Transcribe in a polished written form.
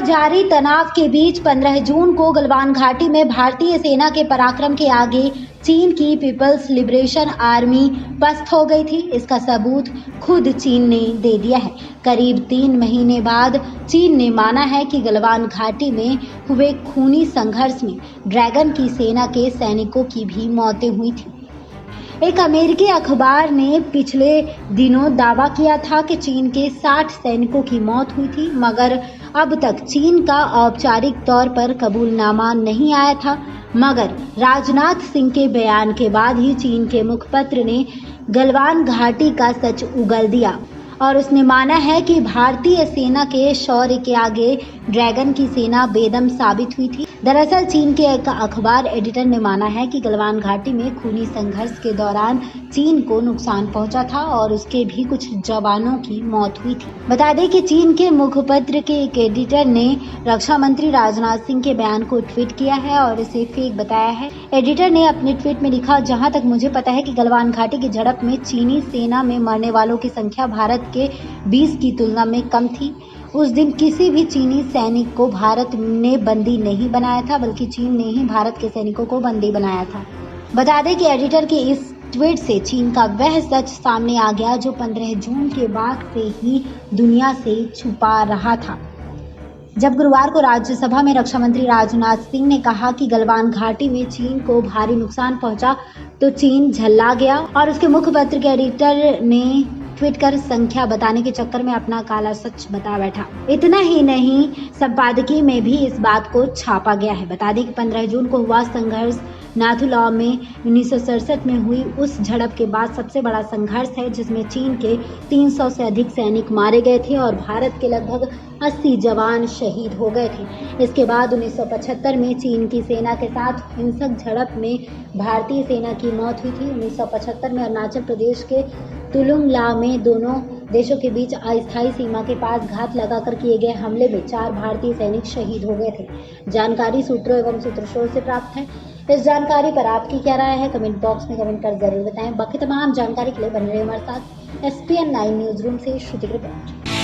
जारी तनाव के बीच 15 जून को गलवान घाटी में भारतीय सेना के पराक्रम के आगे चीन की पीपल्स लिबरेशन आर्मी पस्त हो गई थी। इसका सबूत खुद चीन ने दे दिया है। करीब 3 महीने बाद चीन ने माना है कि गलवान घाटी में हुए खूनी संघर्ष में ड्रैगन की सेना के सैनिकों की भी मौतें हुई थी। एक अमेरिकी अखबार ने पिछले दिनों दावा किया था कि चीन के 60 सैनिकों की मौत हुई थी, मगर अब तक चीन का औपचारिक तौर पर कबूलनामा नहीं आया था। मगर राजनाथ सिंह के बयान के बाद ही चीन के मुखपत्र ने गलवान घाटी का सच उगल दिया और उसने माना है कि भारतीय सेना के शौर्य के आगे ड्रैगन की सेना बेदम साबित हुई थी। दरअसल चीन के एक अखबार एडिटर ने माना है कि गलवान घाटी में खूनी संघर्ष के दौरान चीन को नुकसान पहुंचा था और उसके भी कुछ जवानों की मौत हुई थी। बता दें कि चीन के मुखपत्र के एक एडिटर ने रक्षा मंत्री राजनाथ सिंह के बयान को ट्वीट किया है और इसे फेक बताया है। एडिटर ने अपने ट्वीट में लिखा, जहां तक मुझे पता है कि गलवान घाटी की झड़प में चीनी सेना में मरने वालों की संख्या भारत के 20 की तुलना में कम थी। उस दिन किसी भी चीनी सैनिक को भारत ने बंदी नहीं बनाया था, बल्कि चीन ने ही भारत के सैनिकों को बंदी बनाया था। बता दें कि एडिटर के इस ट्वीट से चीन का वह सच सामने आ गया जो 15 जून के बाद से ही दुनिया से छुपा रहा था। जब गुरुवार को राज्यसभा में रक्षा मंत्री राजनाथ सिंह ने कहा कि गलवान घाटी में चीन को भारी नुकसान पहुंचा, तो चीन झल्ला गया और उसके मुखपत्र के एडिटर ने ट्वीट कर संख्या बताने के चक्कर में अपना काला सच बता बैठा। इतना ही नहीं, संपादकीय में भी इस बात को छापा गया है। बता दें कि 15 जून को हुआ संघर्ष नाथुला में 1967 में हुई उस झड़प के बाद सबसे बड़ा संघर्ष है, जिसमें चीन के 300 से अधिक सैनिक मारे गए थे और भारत के लगभग 80 जवान शहीद हो गए थे। इसके बाद 1975 में चीन की सेना के साथ हिंसक झड़प में भारतीय सेना की मौत हुई थी। 1975 में अरुणाचल प्रदेश के तुलुंगला में दोनों देशों के बीच अस्थायी सीमा के पास घात लगाकर किए गए हमले में 4 भारतीय सैनिक शहीद हो गए थे। जानकारी सूत्रों एवं सूत्रशोर से प्राप्त है। इस जानकारी पर आपकी क्या राय है, कमेंट बॉक्स में कमेंट कर जरूर बताएं। बाकी तमाम जानकारी के लिए बने रहिए हमारे साथ। SPN 9 न्यूज रूम से श्रुति रिपोर्ट।